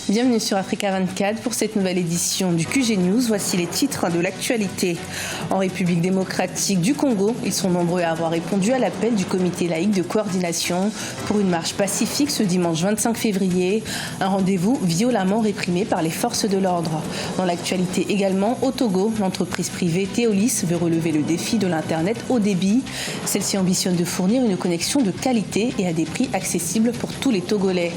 Bienvenue sur Africa 24 pour cette nouvelle édition du QG News. Voici les titres de l'actualité. En République démocratique du Congo, ils sont nombreux à avoir répondu à l'appel du comité laïque de coordination pour une marche pacifique ce dimanche 25 février. Un rendez-vous violemment réprimé par les forces de l'ordre. Dans l'actualité également, au Togo, l'entreprise privée Théolis veut relever le défi de l'Internet haut débit. Celle-ci ambitionne de fournir une connexion de qualité et à des prix accessibles pour tous les Togolais.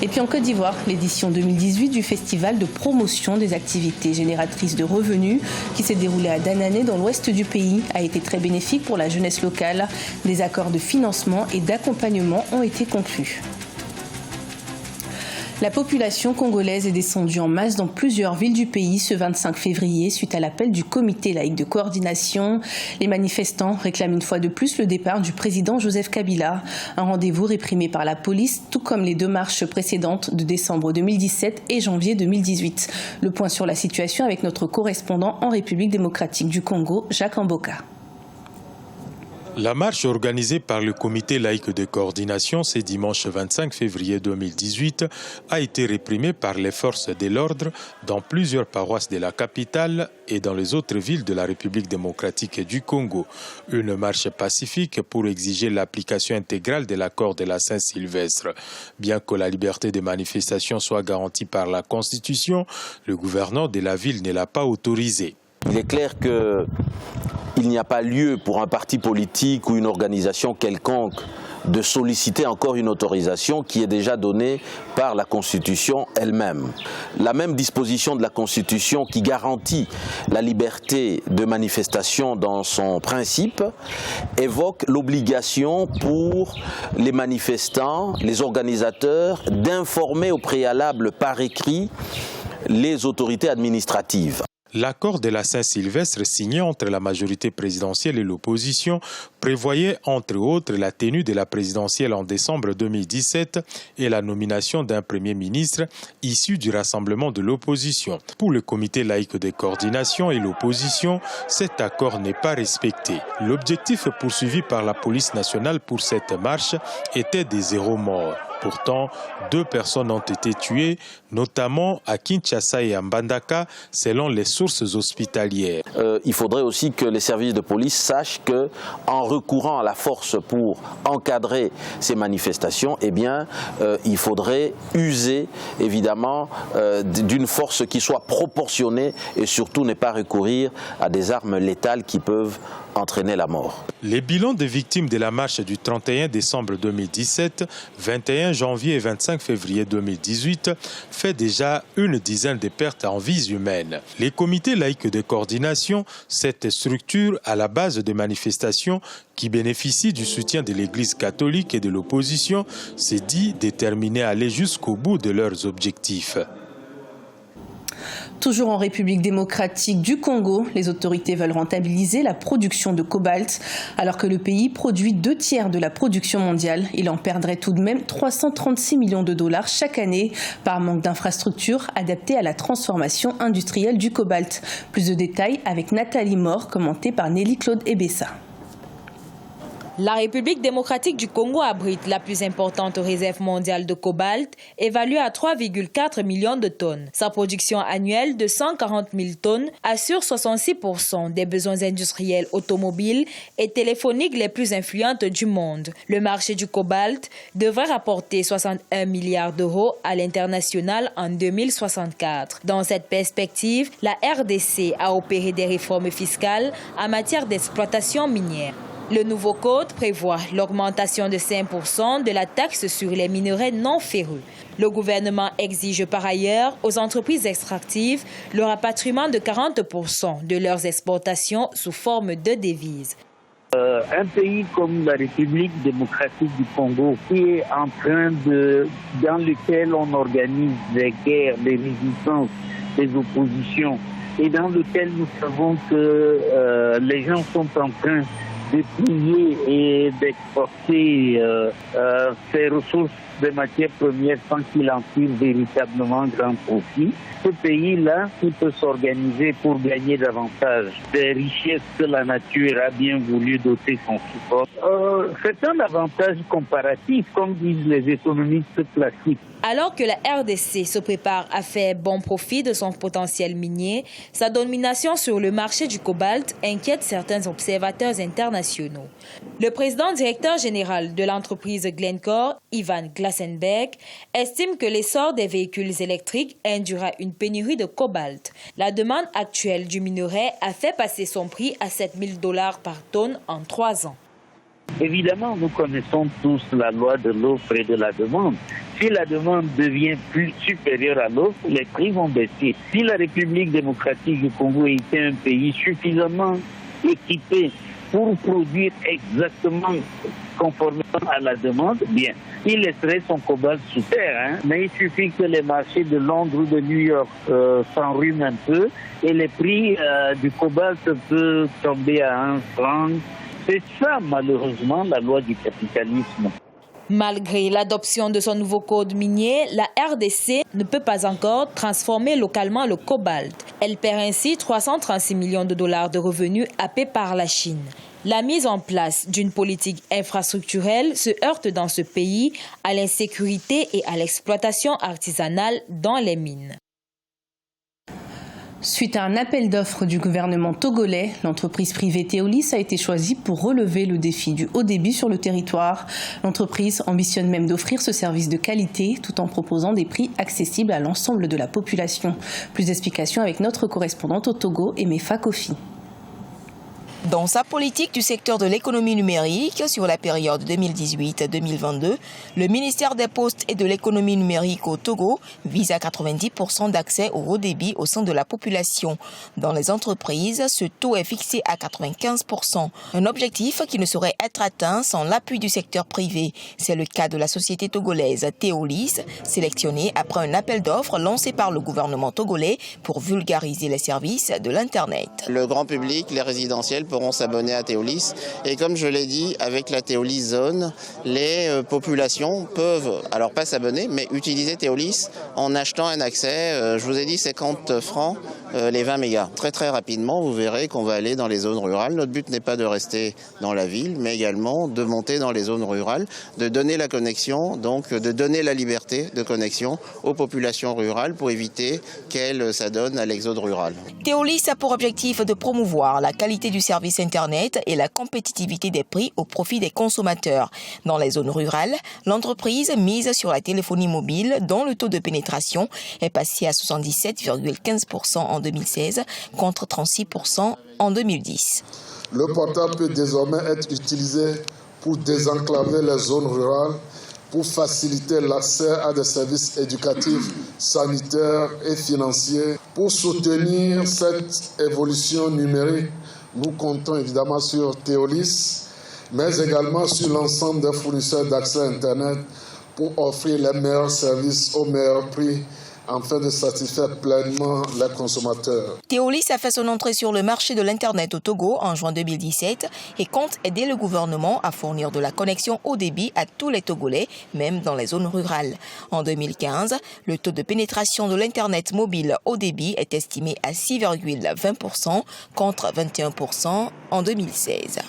Et puis en Côte d'Ivoire, l'édition 2018 du festival de promotion des activités génératrices de revenus qui s'est déroulé à Danané dans l'ouest du pays a été très bénéfique pour la jeunesse locale. Des accords de financement et d'accompagnement ont été conclus. La population congolaise est descendue en masse dans plusieurs villes du pays ce 25 février suite à l'appel du comité laïque de coordination. Les manifestants réclament une fois de plus le départ du président Joseph Kabila, un rendez-vous réprimé par la police, tout comme les deux marches précédentes de décembre 2017 et janvier 2018. Le point sur la situation avec notre correspondant en République démocratique du Congo, Jacques Amboka. La marche organisée par le comité laïque de coordination ce dimanche 25 février 2018 a été réprimée par les forces de l'ordre dans plusieurs paroisses de la capitale et dans les autres villes de la République démocratique du Congo. Une marche pacifique pour exiger l'application intégrale de l'accord de la Saint-Sylvestre. Bien que la liberté de manifestation soit garantie par la Constitution, le gouverneur de la ville ne l'a pas autorisée. Il est clair qu'il n'y a pas lieu pour un parti politique ou une organisation quelconque de solliciter encore une autorisation qui est déjà donnée par la Constitution elle-même. La même disposition de la Constitution qui garantit la liberté de manifestation dans son principe évoque l'obligation pour les manifestants, les organisateurs, d'informer au préalable par écrit les autorités administratives. L'accord de la Saint-Sylvestre signé entre la majorité présidentielle et l'opposition prévoyait entre autres la tenue de la présidentielle en décembre 2017 et la nomination d'un premier ministre issu du rassemblement de l'opposition. Pour le comité laïque de coordination et l'opposition, cet accord n'est pas respecté. L'objectif poursuivi par la police nationale pour cette marche était des 0 morts. Pourtant, 2 personnes ont été tuées, notamment à Kinshasa et à Mbandaka, selon les sources hospitalières. Il faudrait aussi que les services de police sachent qu'en recourant à la force pour encadrer ces manifestations, eh bien, il faudrait user évidemment d'une force qui soit proportionnée et surtout ne pas recourir à des armes létales qui peuvent entraîner la mort. Les bilans des victimes de la marche du 31 décembre 2017, 21 janvier et 25 février 2018 fait déjà une dizaine de pertes en vies humaines. Les comités laïques de coordination, cette structure à la base des manifestations qui bénéficie du soutien de l'Église catholique et de l'opposition, s'est dit déterminé à aller jusqu'au bout de leurs objectifs. Toujours en République démocratique du Congo, les autorités veulent rentabiliser la production de cobalt. Alors que le pays produit 2/3 de la production mondiale, il en perdrait tout de même 336 millions de dollars chaque année par manque d'infrastructures adaptées à la transformation industrielle du cobalt. Plus de détails avec Nathalie Mort, commentée par Nelly-Claude Ebessa. La République démocratique du Congo abrite la plus importante réserve mondiale de cobalt, évaluée à 3,4 millions de tonnes. Sa production annuelle de 140 000 tonnes assure 66% des besoins industriels automobiles et téléphoniques les plus influentes du monde. Le marché du cobalt devrait rapporter 61 milliards d'euros à l'international en 2064. Dans cette perspective, la RDC a opéré des réformes fiscales en matière d'exploitation minière. Le nouveau code prévoit l'augmentation de 5% de la taxe sur les minerais non ferreux. Le gouvernement exige par ailleurs aux entreprises extractives le rapatriement de 40% de leurs exportations sous forme de devises. Un pays comme la République démocratique du Congo, qui est en train dans lequel on organise des guerres, des résistances, des oppositions, et dans lequel nous savons que les gens sont en train de piller et d'exporter ces ressources des matières premières sans qu'il en tire véritablement grand profit. Ce pays-là, il peut s'organiser pour gagner davantage des richesses que la nature a bien voulu doter son support. C'est un avantage comparatif, comme disent les économistes classiques. Alors que la RDC se prépare à faire bon profit de son potentiel minier, sa domination sur le marché du cobalt inquiète certains observateurs internationaux. Le président directeur général de l'entreprise Glencore, Ivan Glasenberg, estime que l'essor des véhicules électriques induira une pénurie de cobalt. La demande actuelle du minerai a fait passer son prix à $7 000 par tonne en 3 ans. Évidemment, nous connaissons tous la loi de l'offre et de la demande. Si la demande devient plus supérieure à l'offre, les prix vont baisser. Si la République démocratique du Congo était un pays suffisamment équipé pour produire exactement conformément à la demande, bien, il laisserait son cobalt sous terre. Mais il suffit que les marchés de Londres ou de New York s'enrhument un peu et les prix du cobalt peuvent tomber à 1 franc. C'est ça, malheureusement, la loi du capitalisme. Malgré l'adoption de son nouveau code minier, la RDC ne peut pas encore transformer localement le cobalt. Elle perd ainsi $336 millions de revenus happés par la Chine. La mise en place d'une politique infrastructurelle se heurte dans ce pays à l'insécurité et à l'exploitation artisanale dans les mines. Suite à un appel d'offres du gouvernement togolais, l'entreprise privée Théolis a été choisie pour relever le défi du haut débit sur le territoire. L'entreprise ambitionne même d'offrir ce service de qualité tout en proposant des prix accessibles à l'ensemble de la population. Plus d'explications avec notre correspondante au Togo, Emefa Kofi. Dans sa politique du secteur de l'économie numérique sur la période 2018-2022, le ministère des Postes et de l'économie numérique au Togo vise à 90% d'accès au haut débit au sein de la population. Dans les entreprises, ce taux est fixé à 95%, un objectif qui ne saurait être atteint sans l'appui du secteur privé. C'est le cas de la société togolaise Théolis, sélectionnée après un appel d'offres lancé par le gouvernement togolais pour vulgariser les services de l'Internet. Le grand public, les résidentiels pourront s'abonner à Théolis. Et comme je l'ai dit, avec la Théolis Zone, les populations peuvent, alors pas s'abonner, mais utiliser Théolis en achetant un accès, je vous ai dit 50 francs, les 20 mégas. Très très rapidement, vous verrez qu'on va aller dans les zones rurales. Notre but n'est pas de rester dans la ville, mais également de monter dans les zones rurales, de donner la connexion, donc de donner la liberté de connexion aux populations rurales pour éviter qu'elles s'adonnent à l'exode rural. Théolis a pour objectif de promouvoir la qualité du service Internet et la compétitivité des prix au profit des consommateurs. Dans les zones rurales, l'entreprise mise sur la téléphonie mobile dont le taux de pénétration est passé à 77,15% en 2016 contre 36% en 2010. Le portable peut désormais être utilisé pour désenclaver les zones rurales, pour faciliter l'accès à des services éducatifs, sanitaires et financiers. Pour soutenir cette évolution numérique, nous comptons évidemment sur Théolis, mais également sur l'ensemble des fournisseurs d'accès à Internet pour offrir les meilleurs services au meilleur prix afin de satisfaire pleinement les consommateurs. Théolis a fait son entrée sur le marché de l'Internet au Togo en juin 2017 et compte aider le gouvernement à fournir de la connexion haut débit à tous les Togolais, même dans les zones rurales. En 2015, le taux de pénétration de l'Internet mobile haut débit est estimé à 6,20% contre 21% en 2016.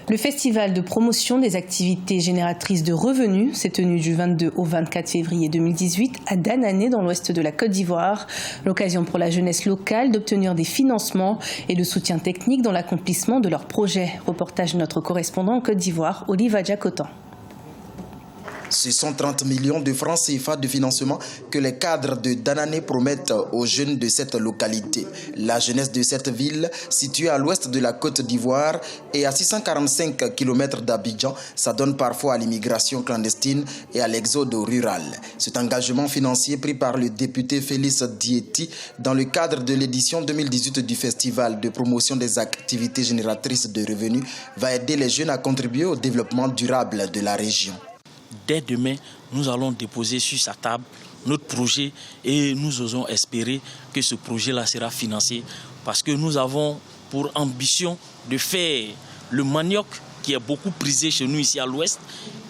Le festival de promotion des activités génératrices de revenus s'est tenu du 22 au 24 février 2018 à Danané dans l'ouest de la Côte d'Ivoire. L'occasion pour la jeunesse locale d'obtenir des financements et le soutien technique dans l'accomplissement de leurs projets. Reportage de notre correspondant en Côte d'Ivoire, Oliva Diacotan. Ce sont 30 millions de francs CFA de financement que les cadres de Danané promettent aux jeunes de cette localité. La jeunesse de cette ville, située à l'ouest de la Côte d'Ivoire et à 645 km d'Abidjan, s'adonne parfois à l'immigration clandestine et à l'exode rural. Cet engagement financier pris par le député Félix Diéti dans le cadre de l'édition 2018 du Festival de promotion des activités génératrices de revenus va aider les jeunes à contribuer au développement durable de la région. Dès demain, nous allons déposer sur sa table notre projet et nous osons espérer que ce projet-là sera financé parce que nous avons pour ambition de faire le manioc qui est beaucoup prisé chez nous ici à l'ouest,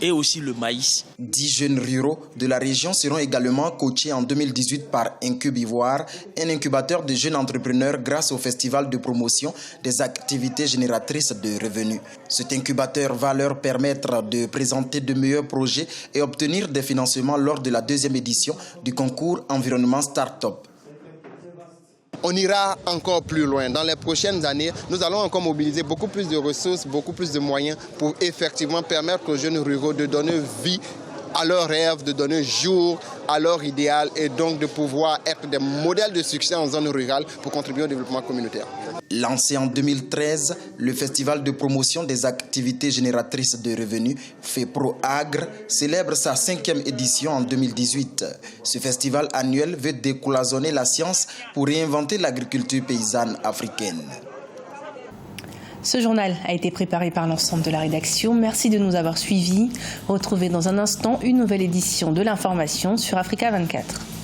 et aussi le maïs. 10 jeunes ruraux de la région seront également coachés en 2018 par Incube Ivoire, un incubateur de jeunes entrepreneurs grâce au festival de promotion des activités génératrices de revenus. Cet incubateur va leur permettre de présenter de meilleurs projets et obtenir des financements lors de la 2e édition du concours Environnement Start-up. On ira encore plus loin. Dans les prochaines années, nous allons encore mobiliser beaucoup plus de ressources, beaucoup plus de moyens pour effectivement permettre aux jeunes ruraux de donner vie à leurs rêves, de donner jour à leur idéal et donc de pouvoir être des modèles de succès en zone rurale pour contribuer au développement communautaire. Lancé en 2013, le festival de promotion des activités génératrices de revenus, FEPRO-Agre, célèbre sa 5e édition en 2018. Ce festival annuel veut décloisonner la science pour réinventer l'agriculture paysanne africaine. Ce journal a été préparé par l'ensemble de la rédaction. Merci de nous avoir suivis. Retrouvez dans un instant une nouvelle édition de l'information sur Africa 24.